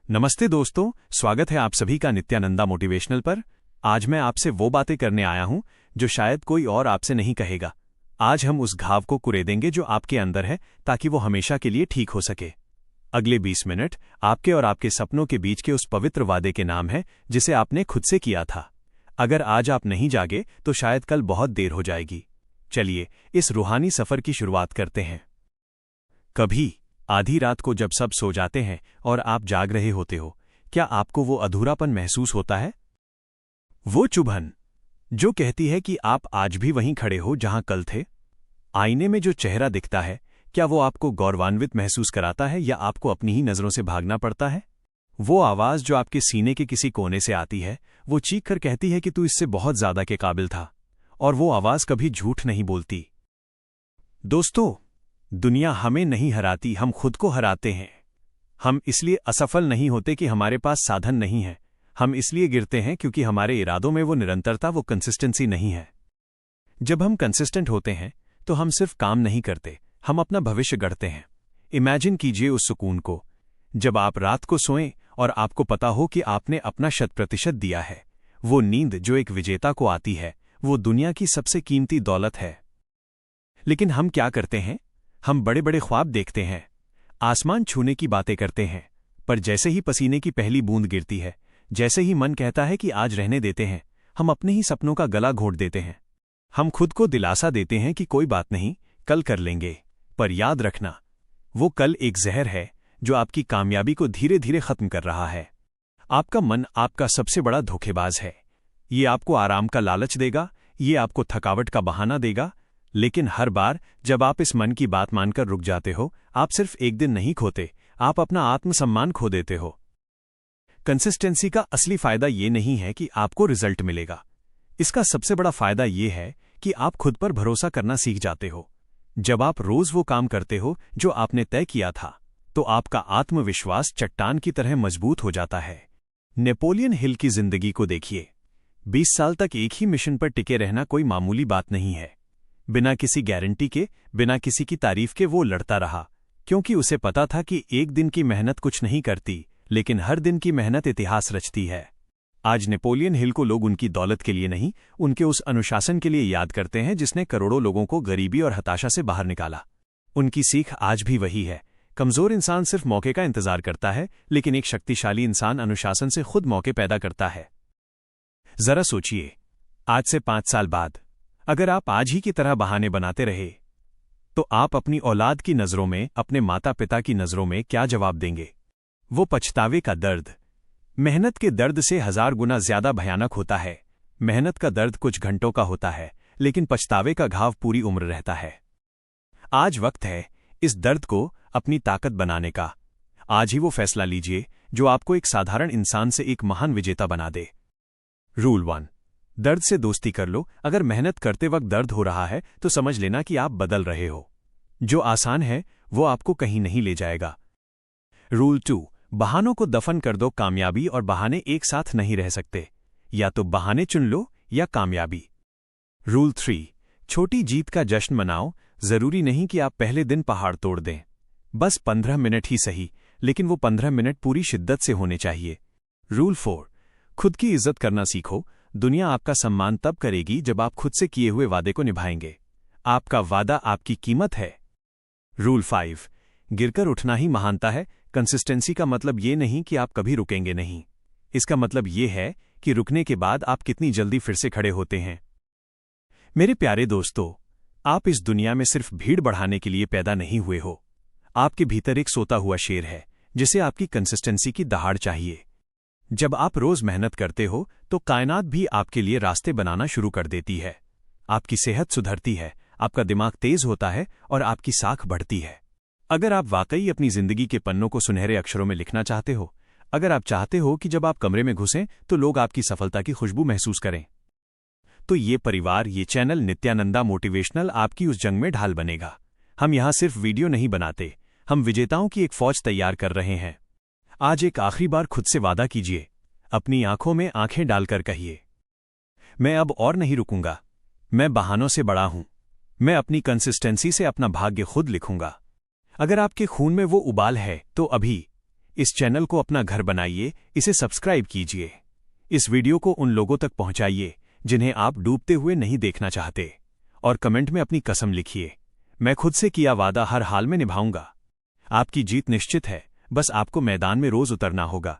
नमस्ते दोस्तों, स्वागत है आप सभी का नित्यानंदा मोटिवेशनल पर। आज मैं आपसे वो बातें करने आया हूं जो शायद कोई और आपसे नहीं कहेगा। आज हम उस घाव को कुरेदेंगे जो आपके अंदर है, ताकि वो हमेशा के लिए ठीक हो सके। अगले 20 मिनट आपके और आपके सपनों के बीच के उस पवित्र वादे के नाम है जिसे आपने खुद से किया था। अगर आज आप नहीं जागे तो शायद कल बहुत देर हो जाएगी। चलिए इस रूहानी सफर की शुरुआत करते हैं। कभी आधी रात को जब सब सो जाते हैं और आप जाग रहे होते हो, क्या आपको वो अधूरापन महसूस होता है? वो चुभन जो कहती है कि आप आज भी वहीं खड़े हो जहां कल थे? आईने में जो चेहरा दिखता है, क्या वो आपको गौरवान्वित महसूस कराता है या आपको अपनी ही नजरों से भागना पड़ता है? वो आवाज जो आपके सीने के किसी कोने से आती है, वो चीख कर कहती है कि तू इससे बहुत ज्यादा के काबिल था, और वो आवाज कभी झूठ नहीं बोलती। दोस्तों, दुनिया हमें नहीं हराती, हम खुद को हराते हैं। हम इसलिए असफल नहीं होते कि हमारे पास साधन नहीं है, हम इसलिए गिरते हैं क्योंकि हमारे इरादों में वो निरंतरता, वो कंसिस्टेंसी नहीं है। जब हम कंसिस्टेंट होते हैं तो हम सिर्फ काम नहीं करते, हम अपना भविष्य गढ़ते हैं। इमेजिन कीजिए उस सुकून को जब आप रात को सोएं और आपको पता हो कि आपने अपना 100% दिया है। वो नींद जो एक विजेता को आती है, वो दुनिया की सबसे कीमती दौलत है। लेकिन हम क्या करते हैं? हम बड़े बड़े ख्वाब देखते हैं, आसमान छूने की बातें करते हैं, पर जैसे ही पसीने की पहली बूंद गिरती है, जैसे ही मन कहता है कि आज रहने देते हैं, हम अपने ही सपनों का गला घोंट देते हैं। हम खुद को दिलासा देते हैं कि कोई बात नहीं, कल कर लेंगे। पर याद रखना, वो कल एक जहर है जो आपकी कामयाबी को धीरे धीरे खत्म कर रहा है। आपका मन आपका सबसे बड़ा धोखेबाज है। ये आपको आराम का लालच देगा, ये आपको थकावट का बहाना देगा, लेकिन हर बार जब आप इस मन की बात मानकर रुक जाते हो, आप सिर्फ एक दिन नहीं खोते, आप अपना आत्मसम्मान खो देते हो। कंसिस्टेंसी का असली फायदा ये नहीं है कि आपको रिजल्ट मिलेगा। इसका सबसे बड़ा फायदा ये है कि आप खुद पर भरोसा करना सीख जाते हो। जब आप रोज वो काम करते हो जो आपने तय किया था, तो आपका आत्मविश्वास चट्टान की तरह मजबूत हो जाता है। नेपोलियन हिल की जिंदगी को देखिए। 20 साल तक एक ही मिशन पर टिके रहना कोई मामूली बात नहीं है। बिना किसी गारंटी के, बिना किसी की तारीफ के वो लड़ता रहा, क्योंकि उसे पता था कि एक दिन की मेहनत कुछ नहीं करती, लेकिन हर दिन की मेहनत इतिहास रचती है। आज नेपोलियन हिल को लोग उनकी दौलत के लिए नहीं, उनके उस अनुशासन के लिए याद करते हैं जिसने करोड़ों लोगों को गरीबी और हताशा से बाहर निकाला। उनकी सीख आज भी वही है। कमजोर इंसान सिर्फ मौके का इंतजार करता है, लेकिन एक शक्तिशाली इंसान अनुशासन से खुद मौके पैदा करता है। जरा सोचिए, आज से 5 साल बाद अगर आप आज ही की तरह बहाने बनाते रहे, तो आप अपनी औलाद की नजरों में, अपने माता पिता की नजरों में क्या जवाब देंगे? वो पछतावे का दर्द मेहनत के दर्द से 1000 गुना ज्यादा भयानक होता है। मेहनत का दर्द कुछ घंटों का होता है, लेकिन पछतावे का घाव पूरी उम्र रहता है। आज वक्त है इस दर्द को अपनी ताकत बनाने का। आज ही वो फैसला लीजिए जो आपको एक साधारण इंसान से एक महान विजेता बना दे। रूल 1, दर्द से दोस्ती कर लो। अगर मेहनत करते वक्त दर्द हो रहा है तो समझ लेना कि आप बदल रहे हो। जो आसान है वो आपको कहीं नहीं ले जाएगा। रूल 2, बहानों को दफन कर दो। कामयाबी और बहाने एक साथ नहीं रह सकते, या तो बहाने चुन लो या कामयाबी। रूल 3, छोटी जीत का जश्न मनाओ। जरूरी नहीं कि आप पहले दिन पहाड़ तोड़ दें, बस 15 मिनट ही सही, लेकिन वो 15 मिनट पूरी शिद्दत से होने चाहिए। रूल 4, खुद की इज्जत करना सीखो। दुनिया आपका सम्मान तब करेगी जब आप खुद से किए हुए वादे को निभाएंगे। आपका वादा आपकी कीमत है। रूल 5, गिरकर उठना ही महानता है। कंसिस्टेंसी का मतलब ये नहीं कि आप कभी रुकेंगे नहीं, इसका मतलब ये है कि रुकने के बाद आप कितनी जल्दी फिर से खड़े होते हैं। मेरे प्यारे दोस्तों, आप इस दुनिया में सिर्फ भीड़ बढ़ाने के लिए पैदा नहीं हुए हो। आपके भीतर एक सोता हुआ शेर है जिसे आपकी कंसिस्टेंसी की दहाड़ चाहिए। जब आप रोज मेहनत करते हो तो कायनात भी आपके लिए रास्ते बनाना शुरू कर देती है। आपकी सेहत सुधरती है, आपका दिमाग तेज होता है और आपकी साख बढ़ती है। अगर आप वाकई अपनी जिंदगी के पन्नों को सुनहरे अक्षरों में लिखना चाहते हो, अगर आप चाहते हो कि जब आप कमरे में घुसें तो लोग आपकी सफलता की खुशबू महसूस करें, तो ये परिवार, ये चैनल नित्यानंदा मोटिवेशनल आपकी उस जंग में ढाल बनेगा। हम यहां सिर्फ वीडियो नहीं बनाते, हम विजेताओं की एक फौज तैयार कर रहे हैं। आज एक आखिरी बार खुद से वादा कीजिए, अपनी आंखों में आंखें डालकर कहिए, मैं अब और नहीं रुकूंगा। मैं बहानों से बड़ा हूं। मैं अपनी कंसिस्टेंसी से अपना भाग्य खुद लिखूंगा। अगर आपके खून में वो उबाल है तो अभी इस चैनल को अपना घर बनाइए, इसे सब्सक्राइब कीजिए। इस वीडियो को उन लोगों तक पहुंचाइए जिन्हें आप डूबते हुए नहीं देखना चाहते, और कमेंट में अपनी कसम लिखिए, मैं खुद से किया वादा हर हाल में निभाऊंगा। आपकी जीत निश्चित है, बस आपको मैदान में रोज उतरना होगा।